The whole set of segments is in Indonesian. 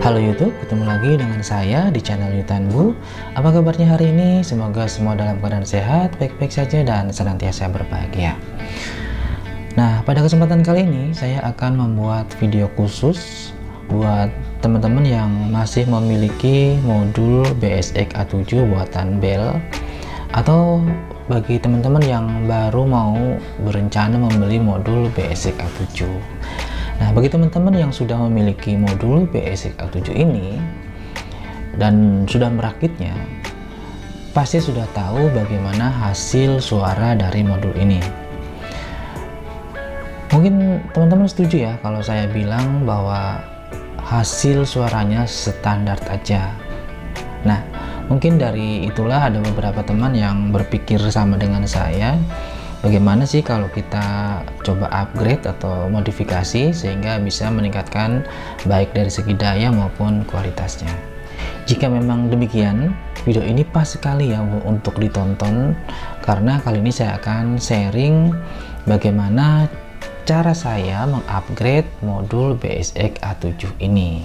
Halo YouTube, ketemu lagi dengan saya di channel Yutanbu. Apa kabarnya hari ini? Semoga semua dalam keadaan sehat, baik-baik saja, dan senantiasa berbahagia. Nah, pada kesempatan kali ini saya akan membuat video khusus buat teman-teman yang masih memiliki modul BSX A7 buatan Bell, atau bagi teman-teman yang baru mau berencana membeli modul BSX A7. Nah, bagi teman-teman yang sudah memiliki modul BSX A7 ini dan sudah merakitnya, pasti sudah tahu bagaimana hasil suara dari modul ini. Mungkin teman-teman setuju ya kalau saya bilang bahwa hasil suaranya standar aja. Nah, mungkin dari itulah ada beberapa teman yang berpikir sama dengan saya, bagaimana sih kalau kita coba upgrade atau modifikasi sehingga bisa meningkatkan baik dari segi daya maupun kualitasnya. Jika memang demikian, video ini pas sekali ya untuk ditonton, karena kali ini saya akan sharing bagaimana cara saya mengupgrade modul BSX A7 ini.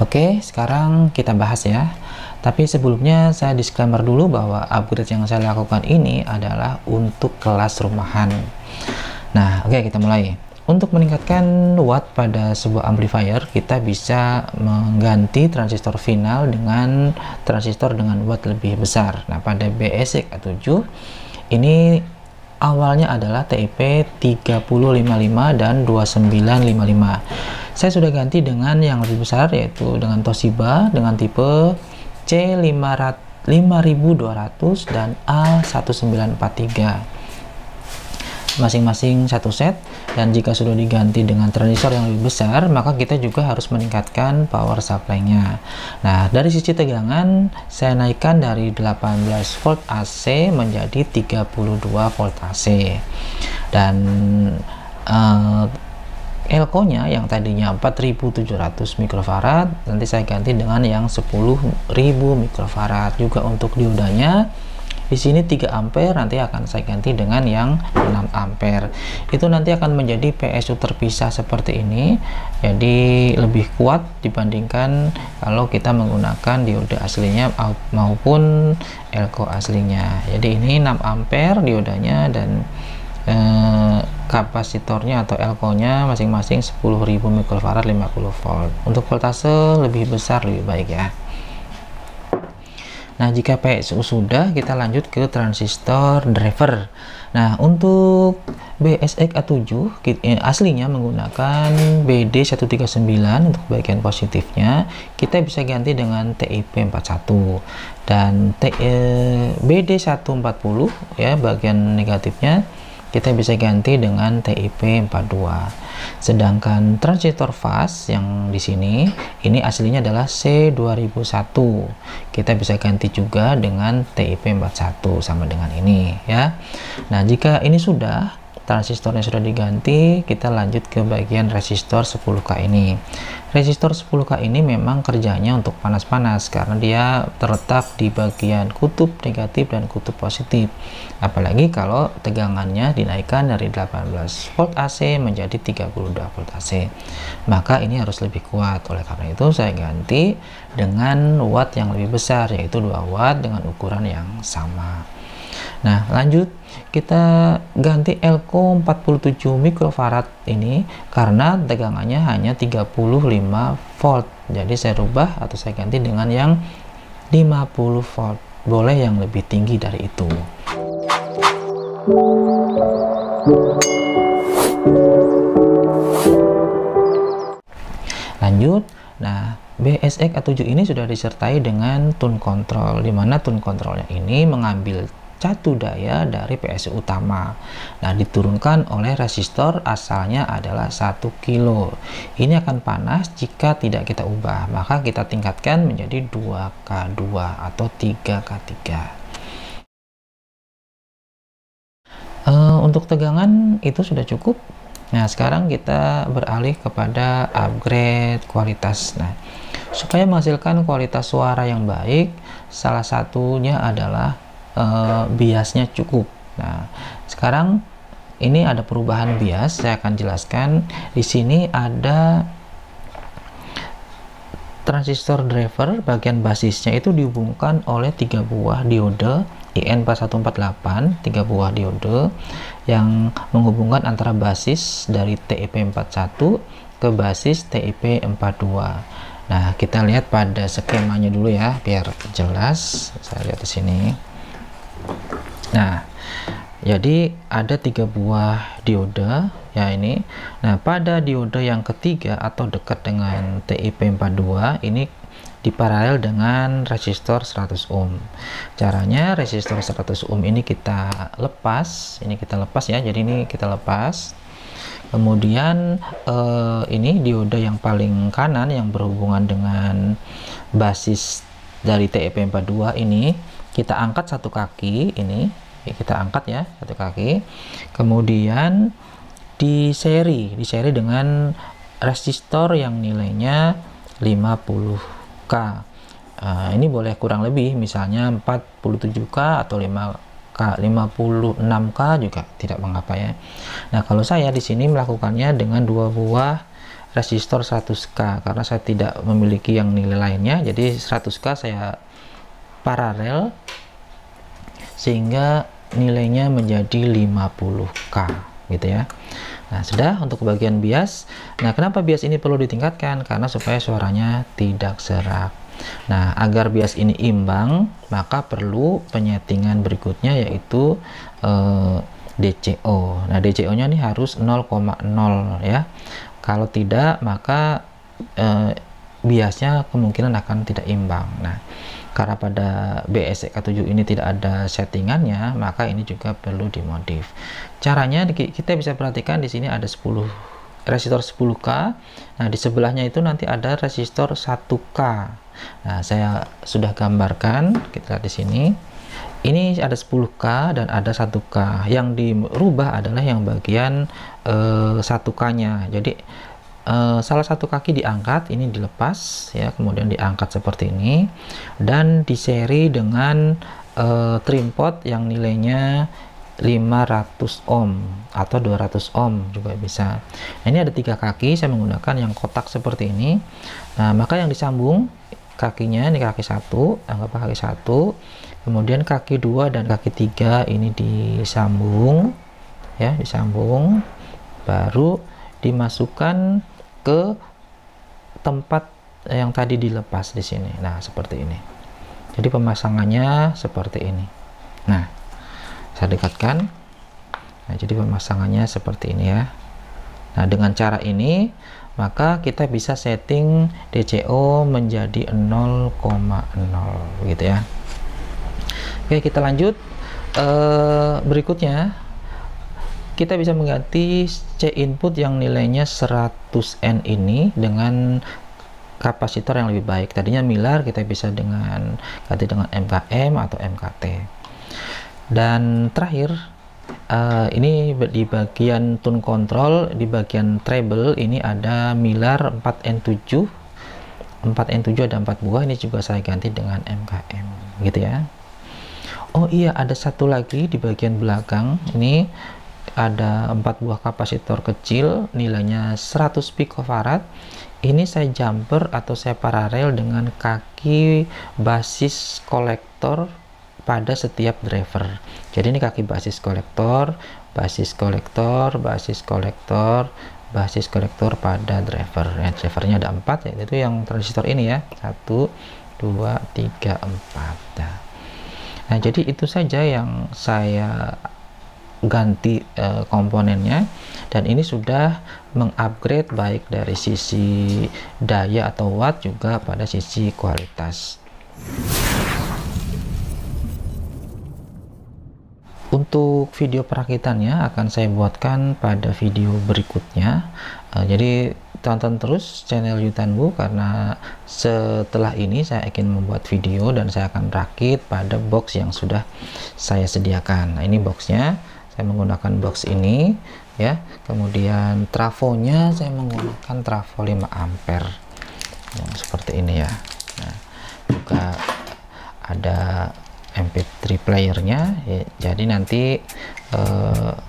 Oke, sekarang kita bahas ya. Tapi sebelumnya saya disclaimer dulu bahwa upgrade yang saya lakukan ini adalah untuk kelas rumahan. Nah, oke, kita mulai. Untuk meningkatkan watt pada sebuah amplifier, kita bisa mengganti transistor final dengan transistor dengan watt lebih besar. Nah, pada BSX A7 ini awalnya adalah TIP 3055 dan 2955. Saya sudah ganti dengan yang lebih besar, yaitu dengan Toshiba dengan tipe C5200 dan A1943, masing-masing satu set. Dan jika sudah diganti dengan transistor yang lebih besar, maka kita juga harus meningkatkan power supply-nya. Nah, dari sisi tegangan saya naikkan dari 18 volt AC menjadi 32 volt AC. Dan elko-nya yang tadinya 4700 mikrofarad, nanti saya ganti dengan yang 10.000 mikrofarad. Juga untuk diodanya di sini 3 ampere, nanti akan saya ganti dengan yang 6 ampere. Itu nanti akan menjadi PSU terpisah seperti ini, jadi lebih kuat dibandingkan kalau kita menggunakan dioda aslinya maupun elko aslinya. Jadi ini 6 ampere diodanya, dan kapasitornya atau elko-nya masing-masing 10.000 mikrofarad 50 volt. Untuk voltase lebih besar lebih baik ya. Nah, jika PSU sudah, kita lanjut ke transistor driver. Nah, untuk BSX A7 aslinya menggunakan BD139 untuk bagian positifnya. Kita bisa ganti dengan TIP41, dan BD140 ya bagian negatifnya kita bisa ganti dengan TIP42. Sedangkan transistor fast yang di sini ini aslinya adalah C2001. Kita bisa ganti juga dengan TIP41 sama dengan ini ya. Nah, jika ini sudah, transistornya sudah diganti, kita lanjut ke bagian resistor 10K ini. Resistor 10K ini memang kerjanya untuk panas-panas karena dia terletak di bagian kutub negatif dan kutub positif. Apalagi kalau tegangannya dinaikkan dari 18 volt AC menjadi 32 volt AC, maka ini harus lebih kuat. Oleh karena itu saya ganti dengan watt yang lebih besar, yaitu 2 watt dengan ukuran yang sama. Nah, lanjut kita ganti elko 47 mikrofarad ini karena tegangannya hanya 35 volt. Jadi saya rubah atau saya ganti dengan yang 50 volt. Boleh yang lebih tinggi dari itu. Lanjut. Nah, BSX A7 ini sudah disertai dengan tune control, di mana tune controlnya ini mengambil catu daya dari PSU utama. Nah, diturunkan oleh resistor asalnya adalah 1 kilo. Ini akan panas jika tidak kita ubah, maka kita tingkatkan menjadi 2K2 atau 3K3. Untuk tegangan itu sudah cukup. Nah, sekarang kita beralih kepada upgrade kualitas. Nah, Supaya menghasilkan kualitas suara yang baik, salah satunya adalah biasnya cukup. Nah, sekarang ini ada perubahan bias, saya akan jelaskan. Di sini ada transistor driver, bagian basisnya itu dihubungkan oleh 3 buah diode IN4148, 3 buah diode yang menghubungkan antara basis dari TIP41 ke basis TIP42. Nah, kita lihat pada skemanya dulu ya, biar jelas. Saya lihat di sini. Nah, jadi ada 3 buah diode ya ini. Nah, pada diode yang ketiga atau dekat dengan TIP42 ini diparalel dengan resistor 100 ohm. Caranya resistor 100 ohm ini kita lepas, ya. Jadi ini kita lepas. Kemudian ini diode yang paling kanan yang berhubungan dengan basis dari TIP42 ini kita angkat satu kaki, ini kita angkat ya satu kaki, kemudian di seri dengan resistor yang nilainya 50k. Ini boleh kurang lebih, misalnya 47k atau 56k juga tidak mengapa ya. Nah, kalau saya di sini melakukannya dengan 2 buah resistor 100k karena saya tidak memiliki yang nilai lainnya, jadi 100k saya paralel sehingga nilainya menjadi 50k gitu ya. Nah, sudah untuk bagian bias. Nah, kenapa bias ini perlu ditingkatkan? Karena supaya suaranya tidak serak. Nah, agar bias ini imbang, maka perlu penyetingan berikutnya yaitu DCO. Nah, DCO-nya ini harus 0,0 ya. Kalau tidak, maka biasnya kemungkinan akan tidak imbang. Nah, karena pada BSEK7 ini tidak ada settingannya, maka ini juga perlu dimodif. Caranya kita bisa perhatikan di sini ada 10 resistor 10k. Nah, di sebelahnya itu nanti ada resistor 1k. Nah, saya sudah gambarkan, kita lihat di sini. Ini ada 10k dan ada 1k. Yang dirubah adalah yang bagian 1k-nya. Jadi salah satu kaki diangkat, ini dilepas ya, kemudian diangkat seperti ini dan diseri dengan trim pot yang nilainya 500 ohm atau 200 ohm juga bisa. Nah, ini ada 3 kaki, saya menggunakan yang kotak seperti ini. Nah, maka yang disambung kakinya ini kaki 1, anggaplah kaki 1, kemudian kaki 2 dan kaki 3 ini disambung ya, disambung, baru dimasukkan ke tempat yang tadi dilepas di sini. Nah, seperti ini. Jadi pemasangannya seperti ini. Nah, saya dekatkan. Nah, jadi pemasangannya seperti ini ya. Nah, dengan cara ini maka kita bisa setting DCO menjadi 0,0 gitu ya. Oke, kita lanjut. Berikutnya kita bisa mengganti C input yang nilainya 100N ini dengan kapasitor yang lebih baik. Tadinya Miller, kita bisa ganti dengan MKM atau MKT. Dan terakhir, ini di bagian tune control, di bagian treble ini ada Miller 4N7 ada 4 buah, ini juga saya ganti dengan MKM gitu ya. Oh iya, ada satu lagi di bagian belakang, ini ada 4 buah kapasitor kecil nilainya 100 picofarad. Ini saya jumper atau saya paralel dengan kaki basis kolektor pada setiap driver. Jadi ini kaki basis kolektor, basis kolektor, basis kolektor, basis kolektor pada driver. Ya, drivernya ada 4 ya, itu yang transistor ini ya, 1 2 3 4. Nah, jadi itu saja yang saya ganti komponennya, dan ini sudah mengupgrade baik dari sisi daya atau watt juga pada sisi kualitas. Untuk video perakitannya akan saya buatkan pada video berikutnya. Jadi tonton terus channel Yutanbu, karena setelah ini saya akan membuat video dan saya akan rakit pada box yang sudah saya sediakan. Nah, ini boxnya. Saya menggunakan box ini ya, kemudian trafonya saya menggunakan trafo 5 ampere yang seperti ini ya. Nah, juga ada MP3 playernya ya, jadi nanti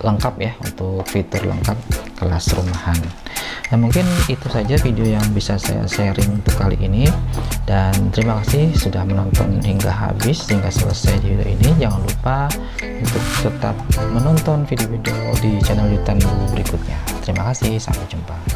lengkap ya untuk fitur lengkap kelas rumahan. Nah, mungkin itu saja video yang bisa saya sharing untuk kali ini, dan terima kasih sudah menonton hingga habis, hingga selesai di video ini. Jangan lupa untuk tetap menonton video-video di channel YouTube berikutnya. Terima kasih, sampai jumpa.